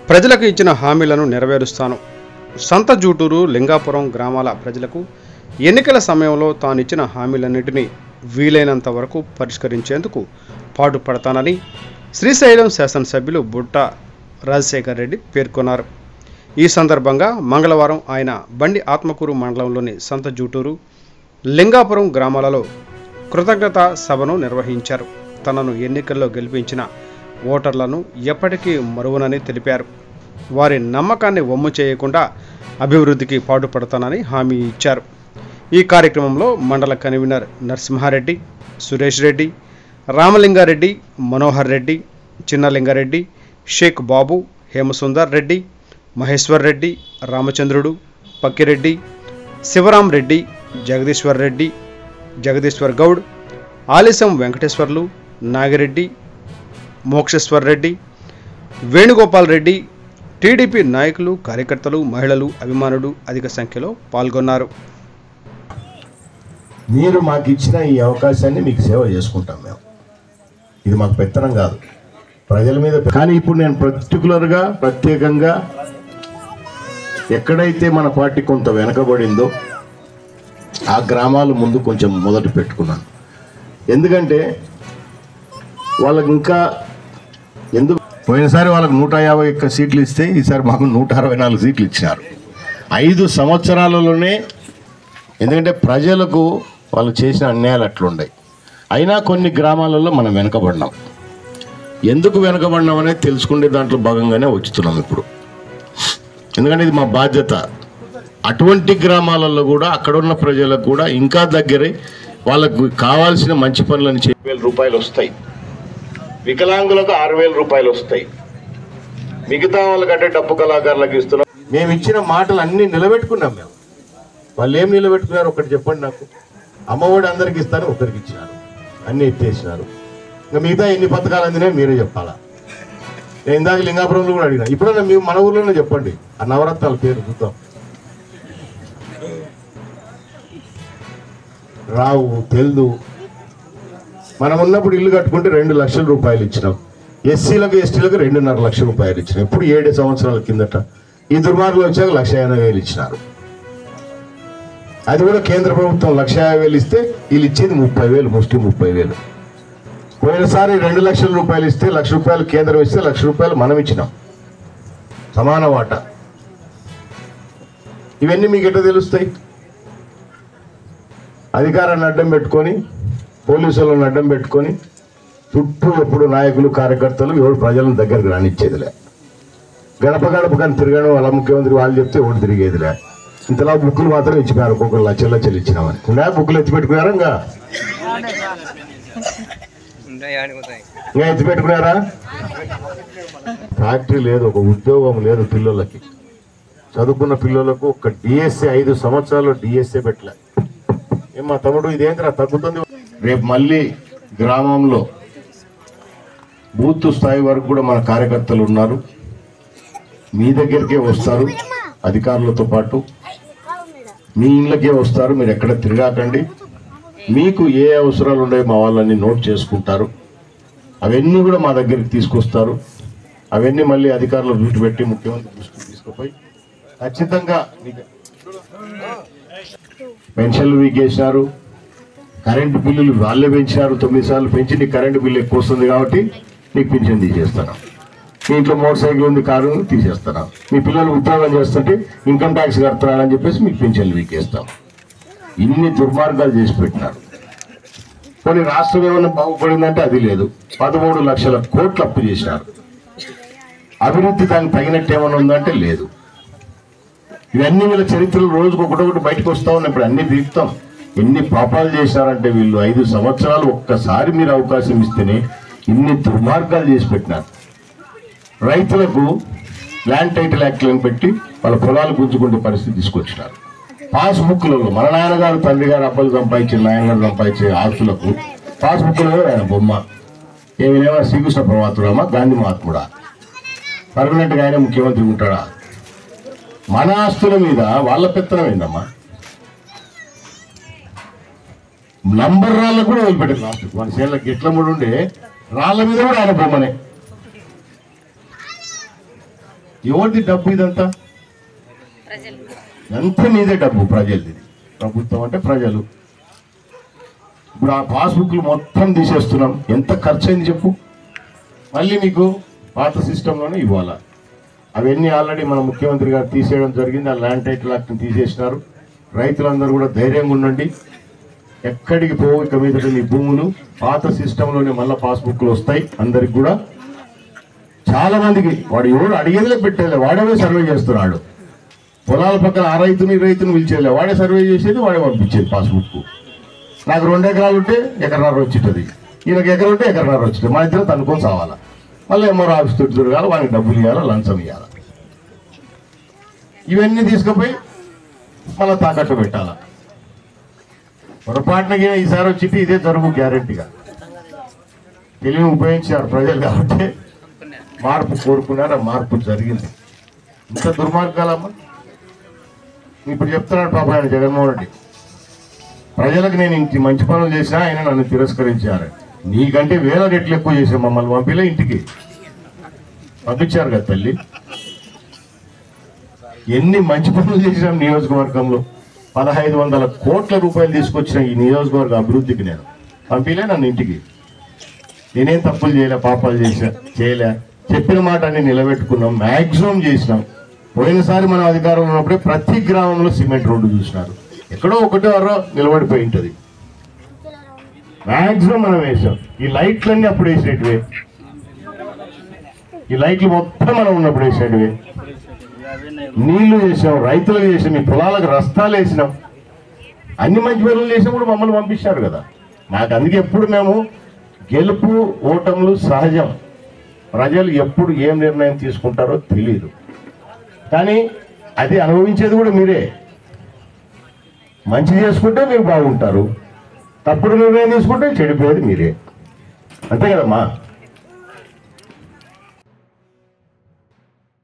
ప్రజలకు ఇచ్చిన హామీలను నెరవేరుస్తాను. సంత జూటూరు లింగాపురం గ్రామాల ప్రజలకు ఎన్నికల సమయంలో తానిచ్చిన హామీలన్నింటినీ వీలైనంత వరకు పరిష్కరించేందుకు పాటుపడతానని శ్రీశైలం శాసనసభ్యులు బుట్ట రాజశేఖర్ రెడ్డి పేర్కొన్నారు. ఈ సందర్భంగా మంగళవారం ఆయన బండి ఆత్మకూరు మండలంలోని సంత జూటూరు లింగాపురం గ్రామాలలో కృతజ్ఞతా సభను నిర్వహించారు. తనను ఎన్నికల్లో గెలిపించిన ఓటర్లను ఎప్పటికీ మరువనని తెలిపారు. వారి నమ్మకాన్ని వమ్ము చేయకుండా అభివృద్ధికి పాటుపడతానని హామీ ఇచ్చారు. ఈ కార్యక్రమంలో మండల కన్వీనర్ నరసింహారెడ్డి, సురేష్ రెడ్డి, రామలింగారెడ్డి, మనోహర్ రెడ్డి, చిన్నలింగారెడ్డి, షేక్ బాబు, హేమసుందర్ రెడ్డి, మహేశ్వర్ రెడ్డి, రామచంద్రుడు, పక్కిరెడ్డి, శివరాం రెడ్డి, జగదీశ్వర్ రెడ్డి, జగదీశ్వర్ గౌడ్, ఆలిసం వెంకటేశ్వర్లు, నాగిరెడ్డి, మోక్షేశ్వర్ రెడ్డి, వేణుగోపాల్ రెడ్డి, టీడీపీ నాయకులు, కార్యకర్తలు, మహిళలు, అభిమానులు అధిక సంఖ్యలో పాల్గొన్నారు. మీరు మాకు ఇచ్చిన ఈ అవకాశాన్ని మీకు సేవ చేసుకుంటాం. మేము ఇది మాకు పెత్తనం కాదు, ప్రజల మీద. కానీ ఇప్పుడు నేను ప్రత్యేకంగా ఎక్కడైతే మన పార్టీ కొంత వెనకబడిందో ఆ గ్రామాలు ముందు కొంచెం మొదటి పెట్టుకున్నాను. ఎందుకంటే వాళ్ళకి ఇంకా పోయినసారి వాళ్ళకి 151 సీట్లు ఇస్తే ఈసారి మాకు 164 సీట్లు ఇచ్చినారు 5 సంవత్సరాలలోనే. ఎందుకంటే ప్రజలకు వాళ్ళు చేసిన అన్యాయాలు అట్లున్నాయి. అయినా కొన్ని గ్రామాలలో మనం వెనకబడినాం. ఎందుకు వెనకబడినాం అనేది తెలుసుకునే దాంట్లో భాగంగానే వచ్చుతున్నాం ఇప్పుడు. ఎందుకంటే ఇది మా బాధ్యత. అటువంటి గ్రామాలలో కూడా అక్కడున్న ప్రజలకు కూడా ఇంకా దగ్గరై వాళ్ళకు కావాల్సిన మంచి పనులను 7,000 రూపాయలు వస్తాయి. వికలాంగులకు 6,000 రూపాయలు వస్తాయి. మిగతా వాళ్ళకంటే డబ్బు కళాకారులకు ఇస్తున్నాం. మేము ఇచ్చిన మాటలు అన్నీ నిలబెట్టుకున్నాం. మేము వాళ్ళు ఏం నిలబెట్టుకున్నారు ఒకటి చెప్పండి నాకు. అమ్మఒడి అందరికి ఇస్తాను, ఒకరికి ఇచ్చినారు, అన్నీ ఎత్తేసినారు. ఇంకా మిగతా ఎన్ని పథకాలు అందినాయి మీరే చెప్పాలా. నేను ఇందాక లింగాపురంలో కూడా అడిగినా. ఇప్పుడన్నా మేము మన ఊర్లోనే చెప్పండి ఆ నవరత్నాల పేరు చూద్దాం. రావు తెలుదు. మనం ఉన్నప్పుడు ఇల్లు కట్టుకుంటే 2 లక్షల రూపాయలు ఇచ్చినాం. ఎస్సీలకు ఎస్టీలకు 2.5 లక్షల రూపాయలు ఇచ్చినాం. ఎప్పుడు 7 సంవత్సరాల కిందట. ఈ దుర్మార్గులు వచ్చాక 1,80,000 ఇచ్చినారు. అది కూడా కేంద్ర ప్రభుత్వం 1,50,000 ఇస్తే వీళ్ళు ఇచ్చేది 30,000, ముష్టి 30,000. పోయినసారి 2 లక్షల రూపాయలు ఇస్తే 1,00,000 రూపాయలు కేంద్రం ఇస్తే 1,00,000 రూపాయలు మనం ఇచ్చినాం, సమాన వాటా. ఇవన్నీ మీకు ఎట్లా తెలుస్తాయి? అధికారాన్ని అడ్డం పెట్టుకొని, పోలీసులను అడ్డం పెట్టుకొని, చుట్టూ ఎప్పుడు నాయకులు కార్యకర్తలు ఎవరు ప్రజలను దగ్గరకు రానిచ్చేదిలే. గడప గడప కానీ తిరగడం వాళ్ళ ముఖ్యమంత్రి వాళ్ళు చెప్తే ఎవరు తిరిగేదిలే. ఇంతలా బుక్కులు మాత్రం ఇచ్చిపోయారు, ఒక్కొక్కరు లక్షలు ఇచ్చినామని. ఇంకా బుక్కులు ఎత్తి పెట్టుకున్నారా? ఇంకా ఎత్తి పెట్టుకున్నారా? ఫ్యాక్టరీ లేదు, ఒక ఉద్యోగం లేదు పిల్లలకి. చదువుకున్న పిల్లలకు ఒక డిఎస్ఏ 5 సంవత్సరాలు డిఎస్ఏ పెట్టలే. ఏం మా తమ్ముడు ఇదేంద్రా తగ్గుతుంది. రేపు మళ్ళీ గ్రామంలో బూత్ స్థాయి వరకు కూడా మన కార్యకర్తలు ఉన్నారు. మీ దగ్గరికే వస్తారు, అధికారులతో పాటు మీ ఇళ్ళకే వస్తారు. మీరు ఎక్కడ తిరగాకండి. మీకు ఏ అవసరాలు ఉన్నాయో మా వాళ్ళని నోట్ చేసుకుంటారు. అవన్నీ కూడా మా దగ్గరికి తీసుకొస్తారు. అవన్నీ మళ్ళీ అధికారులు దృష్టి పెట్టి ముఖ్యమంత్రి దృష్టికి తీసుకుపోయి ఖచ్చితంగా పెన్షన్లు వీకేసినారు. కరెంటు బిల్లులు వాళ్ళే పెంచినారు. 9 సార్లు పెంచి నీకు కరెంటు బిల్లు ఎక్కువ వస్తుంది కాబట్టి నీకు పెన్షన్ తీసేస్తాను. మీ ఇంట్లో మోటార్ సైకిల్ ఉంది, కారు తీసేస్తాను. మీ పిల్లలు ఉద్యోగం చేస్తుంటే ఇన్కమ్ ట్యాక్స్ కడుతున్నారని చెప్పేసి మీకు పెన్షన్లు వీకేస్తాం. ఇన్ని దుర్మార్గాలు చేసి పెట్టినారు. కొన్ని రాష్ట్రం ఏమన్నా బాగుపడిందంటే అది లేదు. 13 లక్షల కోట్లు అప్పు చేసినారు. అభివృద్ధి దానికి తగినట్టు ఏమైనా ఉందంటే లేదు. ఇవన్నీ వీళ్ళ చరిత్రలు రోజుకు ఒకటొకటి బయటకు వస్తా ఉన్నప్పుడు అన్ని తీరుతాం. ఎన్ని పాపాలు చేశారంటే వీళ్ళు 5 సంవత్సరాలు ఒక్కసారి మీరు అవకాశం ఇస్తేనే ఇన్ని దుర్మార్గాలు చేసి పెట్టినారు. రైతులకు ల్యాండ్ టైటిల్ యాక్ట్లను పెట్టి వాళ్ళ పొలాలు గుంజుకునే పరిస్థితి తీసుకొచ్చినారు. పాస్బుక్లలో మన నాయనగారు, తండ్రి గారు, అబ్బలు సంపాదించిన, నాయనగారు సంపాదించే ఆస్తులకు పాస్బుక్లలో ఆయన బొమ్మ. ఏమైనా శ్రీకృష్ణ పరమాత్ముడమ్మా, గాంధీ మహాత్ముడా? పర్మనెంట్గా ఆయన ముఖ్యమంత్రి ఉంటాడా? మన ఆస్తుల మీద వాళ్ళ పెత్తనం ఏందమ్మా? నంబర్ రాళ్ళకు కూడా వదిలిపెట్టారు. లాస్ట్ మన సేళ్ళ గిట్ల ముడి ఉండే రాళ్ళ మీద కూడా ఆయన బొమ్మనే. ఎవరిది డబ్బు ఇదంతా? ఎంత మీదే డబ్బు, ప్రజలది. ప్రభుత్వం అంటే ప్రజలు. ఇప్పుడు ఆ పాస్బుక్లు మొత్తం తీసేస్తున్నాం. ఎంత ఖర్చు అయింది చెప్పు? మళ్ళీ మీకు పాత సిస్టంలోనే ఇవ్వాలా. అవన్నీ ఆల్రెడీ మన ముఖ్యమంత్రి గారు తీసేయడం జరిగింది. ఆ ల్యాండ్ టైటిల్ యాక్ట్ని తీసేసినారు. రైతులందరూ కూడా ధైర్యంగా ఉండండి, ఎక్కడికి పోవు. ఇక మీద మీ భూములు పాత సిస్టంలోనే మళ్ళీ పాస్బుక్లు వస్తాయి అందరికి కూడా. చాలా మందికి వాడు ఎవరు అడిగేదిలే పెట్టేది, వాడే సర్వే చేస్తున్నాడు. పొలాల పక్కన ఆ రైతుని ఈ రైతుని పిలిచేది, వాడే సర్వే చేసేది, వాడే పంపించేది పాస్బుక్. నాకు 2 ఎకరాలు ఉంటే ఎకరన్నర వచ్చింటుంది, ఈయనకి ఎకరం ఉంటే ఎకరన్నర వచ్చింది. మన ఇద్దరు తనుకొని సావాలా. మళ్ళీ ఎంఆర్ఓ ఆఫీస్ తోటి తిరగాలి, వానికి డబ్బులు ఇవ్వాలా, లంచం ఇవ్వాలా. ఇవన్నీ తీసుకుపోయి మళ్ళీ తాకట్టు పెట్టాలా. పొరపాటునకి ఈసారి వచ్చింది ఇదే జరుగు గ్యారెంటీగా. తెలివిని ఉపయోగించారు ప్రజలు కాబట్టి మార్పు కోరుకున్నారు, ఆ మార్పు జరిగింది. ఇంత దుర్మార్గాలమ్మా. ఇప్పుడు చెప్తున్నాడు పాప ఆయన జగన్మోహన్ రెడ్డి, ప్రజలకు నేను ఇంటి మంచి పనులు చేసినా ఆయన నన్ను తిరస్కరించారు. నీకంటే 1000 రెట్లు ఎక్కువ చేసాం, మమ్మల్ని పంపిలే, ఇంటికి పంపించారు కదా తల్లి. ఎన్ని మంచి పనులు చేసినాం నియోజకవర్గంలో. 1500 కోట్ల రూపాయలు తీసుకొచ్చిన ఈ నియోజకవర్గ అభివృద్ధికి నేను పంపిలే నన్ను ఇంటికి. నేనేం తప్పులు చేయలే, పాపాలు చేయలే. చెప్పిన మాట అన్ని నిలబెట్టుకున్నాం, మ్యాక్సిమం చేసినాం. పోయినసారి మనం అధికారంలో ఉన్నప్పుడే ప్రతి గ్రామంలో సిమెంట్ రోడ్డు చూసినారు, ఎక్కడో ఒకటో అరో నిలబడిపోయి ఉంటుంది. మ్యాక్సిమం మనం వేసాం. ఈ లైట్లన్నీ అప్పుడు వేసేటివే, ఈ లైట్లు మొత్తం మనం ఉన్నప్పుడు వేసేటివే. నీళ్లు చేసాం, రైతులకు చేసాం, ఈ పొలాలకు రస్తాలు వేసినాం. అన్ని మంచి పనులు చేసినప్పుడు మమ్మల్ని పంపించారు కదా. నాకు అందుకే ఎప్పుడు మేము గెలుపు ఓటములు సహజం. ప్రజలు ఎప్పుడు ఏం నిర్ణయం తీసుకుంటారో తెలియదు, కానీ అది అనుభవించేది కూడా మీరే. మంచి చేసుకుంటే మీరు బాగుంటారు, తప్పుడు నిర్ణయం తీసుకుంటే చెడిపోయేది మీరే. అంతే కదమ్మా.